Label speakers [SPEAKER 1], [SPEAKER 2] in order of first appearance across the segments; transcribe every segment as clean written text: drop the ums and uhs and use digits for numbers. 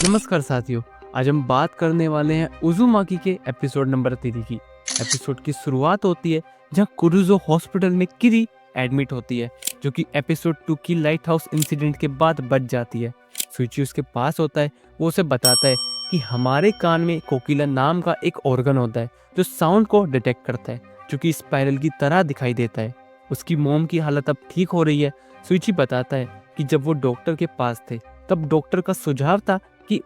[SPEAKER 1] नमस्कार साथियों, आज हम बात करने वाले हैं उज़ुमाकी के एपिसोड नंबर 3 की। एपिसोड की शुरुआत होती है जहां कुरुजो हॉस्पिटल में किरी एडमिट होती है, जो कि एपिसोड 2 की लाइट हाउस इंसिडेंट के बाद बच जाती है। सुइची उसके पास होता है, वो उसे बताता है कि हमारे कान में कोकिला नाम का एक ऑर्गन होता है जो साउंड को डिटेक्ट करता है, जो कि स्पाइरल की तरह दिखाई देता है। उसकी मोम की हालत अब ठीक हो रही है। सुइची बताता है कि जब वो डॉक्टर के पास थे तब डॉक्टर का सुझाव था कि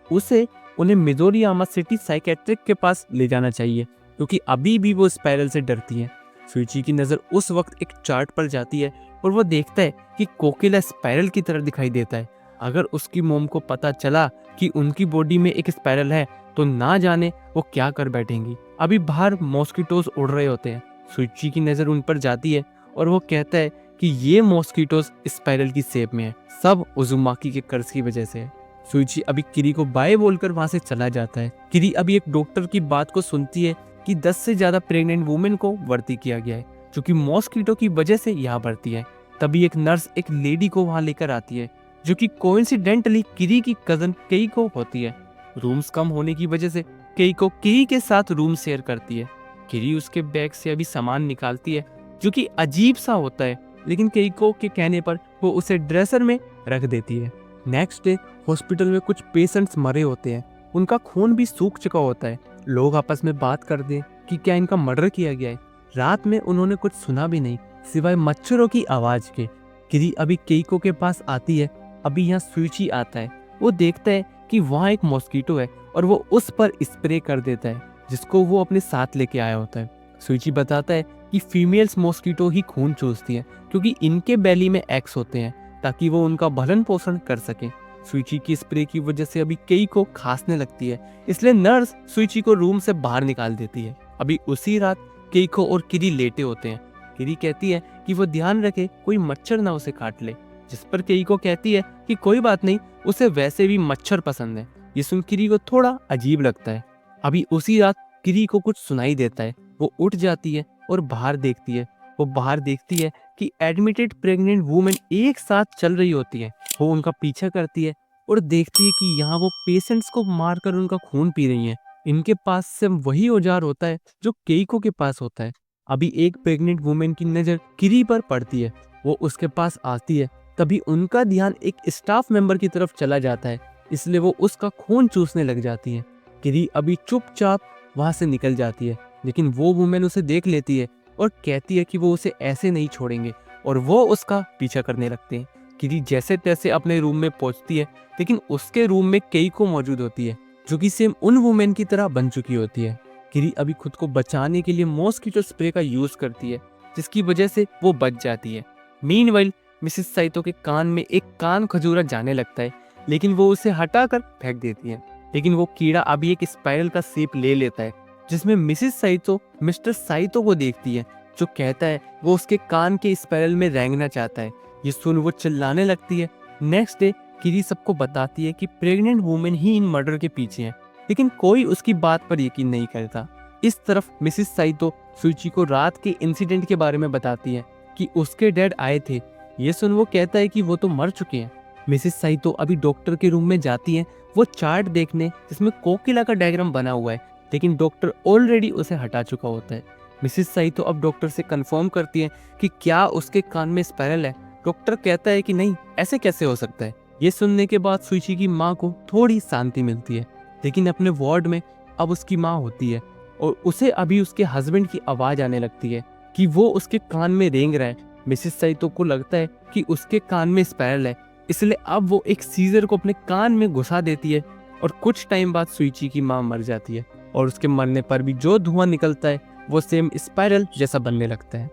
[SPEAKER 1] उन्हें मिजोरियामा सिटी साइकेट्रिक के पास ले जाना चाहिए, क्योंकि अभी भी वो स्पाइरल से डरती है। सुइची की नज़र उस वक्त एक चार्ट पर जाती है और वो देखता है कि कोकिला स्पाइरल की तरह दिखाई देता है। अगर उसकी मोम को पता चला कि उनकी बॉडी में एक स्पाइरल है तो ना जाने वो क्या कर बैठेंगी। अभी बाहर मॉस्किटोज उड़ रहे होते हैं। सुइची की नज़र उन पर जाती है और वो कहता है कि ये मॉस्किटोज स्पाइरल की शेप में है, सब उज़ुमाकी के कर्ज की वजह से है। सुइची अभी किरी को बाय बोलकर वहां से चला जाता है। किरी अभी एक डॉक्टर की बात को सुनती है कि 10 से ज्यादा प्रेग्नेंट वुमेन को भर्ती किया गया है, जो कि मॉस्किटो की वजह से यहाँ भर्ती है। तभी एक नर्स एक लेडी को वहां लेकर आती है, जो कि कोइंसिडेंटली किरी की कजन केइको होती है। रूम्स कम होने की वजह से केइको किरी के साथ रूम शेयर करती है। किरी उसके बैग से अभी सामान निकालती है, जो कि अजीब सा होता है, लेकिन केइको के कहने पर वो उसे ड्रेसर में रख देती है। नेक्स्ट डे हॉस्पिटल में कुछ पेशेंट्स मरे होते हैं, उनका खून भी सूख चुका होता है। लोग आपस में बात करते हैं कि क्या इनका मर्डर किया गया है। रात में उन्होंने कुछ सुना भी नहीं सिवाय मच्छरों की आवाज के। किरी अभी केइको के पास आती है। अभी यहाँ सुइची आता है। वो देखता है कि वहाँ एक मॉस्किटो है और वो उस पर स्प्रे कर देता है, जिसको वो अपने साथ लेके आया होता है। सुइची बताता है कि फीमेल्स मॉस्किटो ही खून चूसती है, क्योंकि इनके बेली में एग्स होते हैं ताकि वो उनका भरण पोषण कर सके। सुइची की स्प्रे की वजह से अभी केइको खांसने लगती है, इसलिए नर्स सुइची को रूम से बाहर निकाल देती है। अभी उसी रात केइको और किरी लेटे होते हैं। किरी कहती है कि वो ध्यान रखे कोई मच्छर ना उसे काट ले, जिस पर केइको कहती है कि कोई बात नहीं, उसे वैसे भी मच्छर पसंद है। ये सुन किरी को थोड़ा अजीब लगता है। अभी उसी रात किरी को कुछ सुनाई देता है। वो उठ जाती है और बाहर देखती है। वो बाहर देखती है कि एडमिटेड प्रेग्नेंट वुमेन एक साथ चल रही होती है। वो उनका पीछा करती है और देखती है कि यहाँ वो पेशेंट्स को मारकर उनका खून पी रही हैं। इनके पास से वही औजार होता है जो केइको के पास होता है। अभी एक प्रेग्नेंट वुमेन की नजर किरी पर पड़ती है। वो उसके पास आती है। तभी उनका ध्यान एक स्टाफ मेंबर की तरफ चला जाता है, इसलिए वो उसका खून चूसने लग जाती है। किरी अभी चुपचाप वहां से निकल जाती है, लेकिन वो वुमेन उसे देख लेती है और कहती है कि वो उसे ऐसे नहीं छोड़ेंगे, और वो उसका पीछा करने लगते हैं। किरी जैसे तैसे अपने रूम में पहुंचती है, लेकिन उसके रूम में केइको मौजूद होती है, जो कि सेम उन वुमेन की तरह बन चुकी होती है। किरी अभी खुद को बचाने के लिए मॉस्किटो स्प्रे का यूज करती है, जिसकी वजह से वो बच जाती है। मीनवाइल मिसेस साइतो के कान में एक कान खजूरा जाने लगता है, लेकिन वो उसे हटाकर फेंक देती है। लेकिन वो कीड़ा अभी एक स्पाइरल का शेप ले लेता है, जिसमें मिसेस साइतो मिस्टर साइतो को देखती है, जो कहता है वो उसके कान के स्पाइरल में रेंगना चाहता है। ये सुन वो चिल्लाने लगती है। नेक्स्ट डे किरी सबको बताती है कि प्रेग्नेंट वुमेन ही इन मर्डर के पीछे है, लेकिन कोई उसकी बात पर यकीन नहीं करता। इस तरफ मिसेस साइतो सुइची को रात के इंसिडेंट के बारे में बताती है कि उसके डैड आए थे। ये सुन वो कहता है कि वो तो मर चुके हैं। मिसेस साइतो अभी डॉक्टर के रूम में जाती है, वो चार्ट देखने जिसमें कोकिला का डायग्राम बना हुआ है, लेकिन डॉक्टर ऑलरेडी उसे हटा चुका होता है। मिसेस साइतो अब डॉक्टर से कंफर्म करती है कि क्या उसके कान में स्पाइरल है। डॉक्टर कहता है कि नहीं, ऐसे कैसे हो सकता है। ये सुनने के बाद सुइची की माँ को थोड़ी शांति मिलती है, लेकिन अपने वार्ड में अब उसकी माँ होती है और उसे अभी उसके हस्बैंड की आवाज आने लगती है कि वो उसके कान में रेंग रहा है। मिसेस साइतो को लगता है कि उसके कान में स्पाइरल है, इसलिए अब वो एक सीजर को अपने कान में घुसा देती है और कुछ टाइम बाद सुइची की माँ मर जाती है, और उसके मरने पर भी जो धुआं निकलता है वो सेम स्पाइरल जैसा बनने लगता है।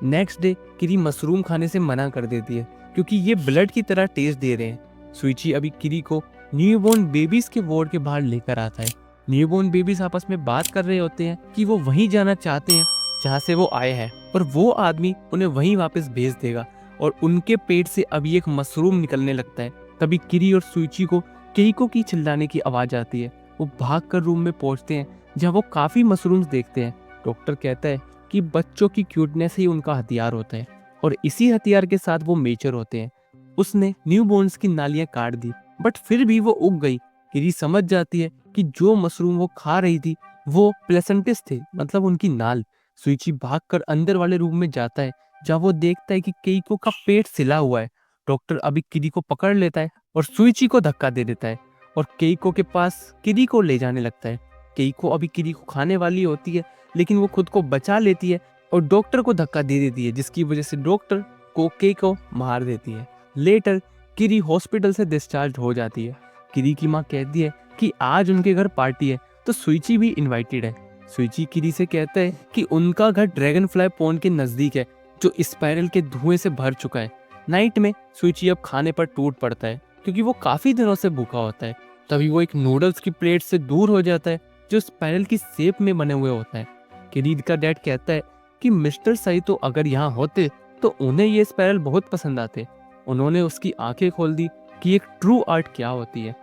[SPEAKER 1] नेक्स्ट डे किरी मशरूम खाने से मना कर देती है, क्योंकि ये ब्लड की तरह टेस्ट दे रहे हैं। सुइची अभी किरी को न्यूबॉर्न बेबीज के वार्ड के बाहर लेकर आता है। न्यूबॉर्न बेबीज आपस में बात कर रहे होते हैं कि वो वहीं जाना चाहते हैं जहाँ से वो आए हैं, और वो आदमी उन्हें वहीं वापस भेज देगा, और उनके पेट से अभी एक मशरूम निकलने लगता है। तभी किरी और सुइची को केइको की चिल्लाने की आवाज आती है। वो भागकर रूम में पहुंचते हैं, जहाँ वो काफी मशरूम्स देखते हैं। डॉक्टर कहता है कि बच्चों की क्यूटनेस ही उनका हथियार होता है, और इसी हथियार के साथ वो मेचर होते हैं। उसने न्यूबॉर्न्स की नालियां काट दी, बट फिर भी वो उग गई। किरी समझ जाती है कि जो मशरूम वो खा रही थी वो प्लेसेंटिस थे, मतलब उनकी नाल। सुइची भागकर अंदर वाले रूम में जाता है जहाँ वो देखता है कि केइको का पेट सिला हुआ है। डॉक्टर अभी किरी को पकड़ लेता है और सुइची को धक्का दे देता है और केइको के पास किरी को ले जाने लगता है। केइको अभी किरी को खाने वाली होती है, लेकिन वो खुद को बचा लेती है और डॉक्टर को धक्का दे देती है, जिसकी वजह से डॉक्टर को केइको मार देती है। लेटर किरी हॉस्पिटल से डिस्चार्ज हो जाती है। किरी की माँ कहती है कि आज उनके घर पार्टी है, तो सुइची भी इनवाइटेड है। सुइची किरी से कहता है कि उनका घर ड्रैगन फ्लाई पॉन्ड के नजदीक है, जो स्पाइरल के धुएं से भर चुका है। नाइट में सुइची अब खाने पर टूट पड़ता है क्योंकि वो काफी दिनों से भूखा होता है। तभी वो एक नूडल्स की प्लेट से दूर हो जाता है जो स्पाइरल की शेप में बने हुए होता है। किरी का डैड कहता है कि मिस्टर साइतो अगर यहाँ होते तो उन्हें ये स्पाइरल बहुत पसंद आते। उन्होंने उसकी आंखें खोल दी कि एक ट्रू आर्ट क्या होती है।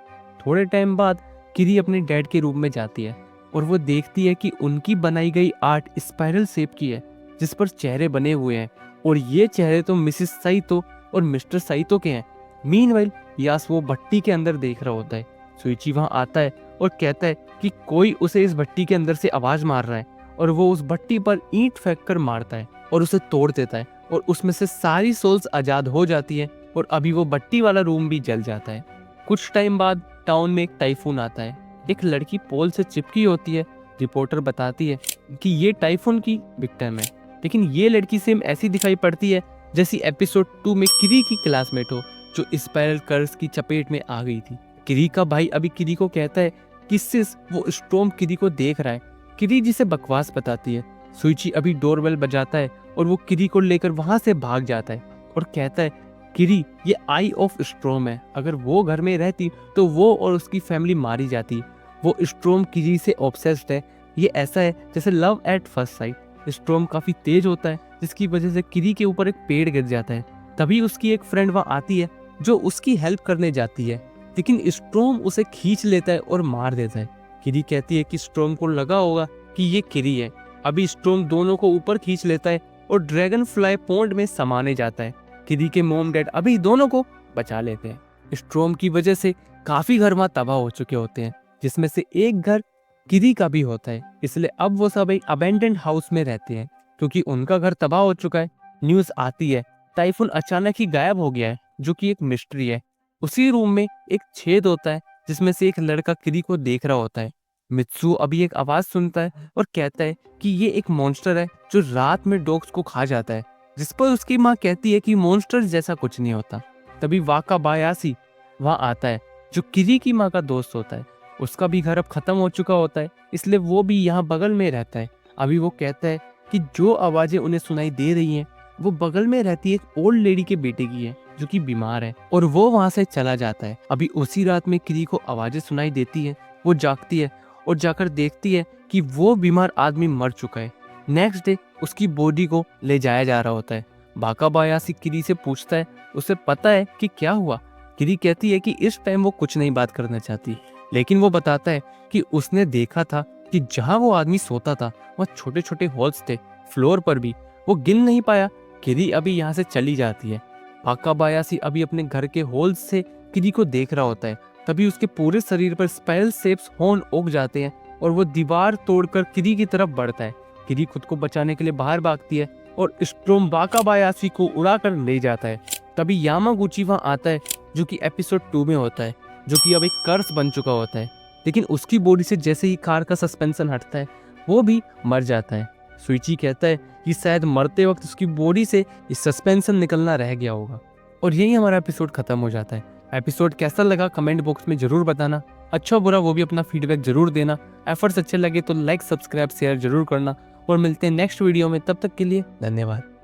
[SPEAKER 1] थोड़े टाइम बाद किरी अपने डैड के रूम में जाती है और वो देखती है कि उनकी बनाई गई आर्ट स्पाइरल शेप की है, जिस पर चेहरे बने हुए हैं और ये चेहरे तो मिसेस साइतो और मिस्टर साइतो के हैं। मीनवाइल यास वो भट्टी के अंदर देख रहा होता है। सुइची वहां आता है और कहता है कि कोई उसे इस भट्टी के अंदर से आवाज मार रहा है और वो उस भट्टी पर ईंट फेंक कर मारता है और उसे तोड़ देता है और उसमें से सारी सोल्स आजाद हो जाती है और अभी वो भट्टी वाला रूम भी जल जाता है। कुछ टाइम बाद टाउन में एक टाइफून आता है। एक लड़की पोल से चिपकी होती है। रिपोर्टर बताती है कि ये टाइफून की विक्टिम है, लेकिन ये लड़की सेम ऐसी दिखाई पड़ती है जैसी एपिसोड 2 में किरी की क्लासमेट हो, जो स्पाइरल कर्स की चपेट में आ गई थी। किरी का भाई अभी किरी को कहता है कि सिस वो स्टॉर्म किरी को देख रहा है। किरी जिसे बकवास बताती है। सुइची अभी डोरबेल बजाता है और वो किरी को लेकर वहां से भाग जाता है और कहता है किरी ये आई ऑफ स्ट्रोम है, अगर वो घर में रहती तो वो और उसकी फैमिली मारी जाती। वो स्ट्रोम किरी से ऑब्सेस्ड है। ये ऐसा है जैसे लव एट फर्स्ट साइट। स्ट्रोम काफी तेज होता है, जिसकी वजह से किरी के ऊपर एक पेड़ गिर जाता है। तभी उसकी एक फ्रेंड वहां आती है जो उसकी हेल्प करने जाती है, लेकिन स्ट्रोम उसे खींच लेता है और मार देता है। किरी कहती है कि स्ट्रोम को लगा होगा कि ये किरी है। अभी स्ट्रोम दोनों को ऊपर खींच लेता है और ड्रैगन फ्लाई पॉन्ड में समाने जाता है। किरी के मॉम डैड अभी दोनों को बचा लेते हैं। स्ट्रोम की वजह से काफी घर वहां तबाह हो चुके होते हैं, जिसमें से एक घर किरी का भी होता है। इसलिए अब वो सब एक अबेंडेंड हाउस में रहते हैं क्योंकि उनका घर तबाह हो चुका है। न्यूज आती है टाइफून अचानक ही गायब हो गया है, जो कि एक मिस्ट्री है। उसी रूम में एक छेद होता है जिसमें से एक लड़का किरी को देख रहा होता है। मित्सु अभी एक आवाज सुनता है और कहता है कि ये एक मॉन्स्टर है जो रात में डॉग्स को खा जाता है, जिस पर उसकी माँ कहती है कि मॉन्स्टर जैसा कुछ नहीं होता। तभी वाकाबायाशी वहां आता है, जो किरी की माँ का दोस्त होता है। उसका भी घर अब खत्म हो चुका होता है, इसलिए वो भी यहाँ बगल में रहता है। अभी वो कहता है कि जो आवाजें उन्हें सुनाई दे रही हैं वो बगल में रहती एक ओल्ड लेडी के बेटे की है जो कि बीमार है, और वो वहां से चला जाता है। अभी उसी रात में किरी को आवाजें सुनाई देती है। वो जागती है और जाकर देखती है कि वो बीमार आदमी मर चुका है। नेक्स्ट डे उसकी बॉडी को ले जाया जा रहा होता है। वाकाबायाशी किरी से पूछता है उसे पता है कि क्या हुआ। किरी कहती है कि इस टाइम वो कुछ नहीं बात करना चाहती, लेकिन वो बताता है कि उसने देखा था कि जहां वो आदमी सोता था वहाँ छोटे छोटे होल्स थे, फ्लोर पर भी। वो गिन नहीं पाया। किरी अभी यहाँ से चली जाती है। वाकाबायाशी अभी अपने घर के होल्स से किरी को देख रहा होता है। तभी उसके पूरे शरीर पर स्पाइरल शेप्स हॉर्न उग जाते हैं और वो दीवार तोड़कर किरी की तरफ बढ़ता है। किरी खुद को बचाने के लिए बाहर भागती है और स्ट्रोम वाकाबायाशी को उड़ाकर ले जाता है। तभी यामागुची वहां आता है, जो कि एपिसोड 2 में होता है, जो कि अब एक कर्स बन चुका होता है। लेकिन उसकी बॉडी से जैसे ही कार का सस्पेंशन हटता है वो भी मर जाता है। सुइची कहता है कि शायद मरते वक्त उसकी बॉडी से इस सस्पेंशन निकलना रह गया होगा। और यही हमारा एपिसोड खत्म हो जाता है। एपिसोड कैसा लगा कमेंट बॉक्स में जरूर बताना। अच्छा बुरा वो भी अपना फीडबैक जरूर देना। एफर्ट्स अच्छे लगे तो लाइक सब्सक्राइब शेयर जरूर करना और मिलते हैं नेक्स्ट वीडियो में। तब तक के लिए धन्यवाद।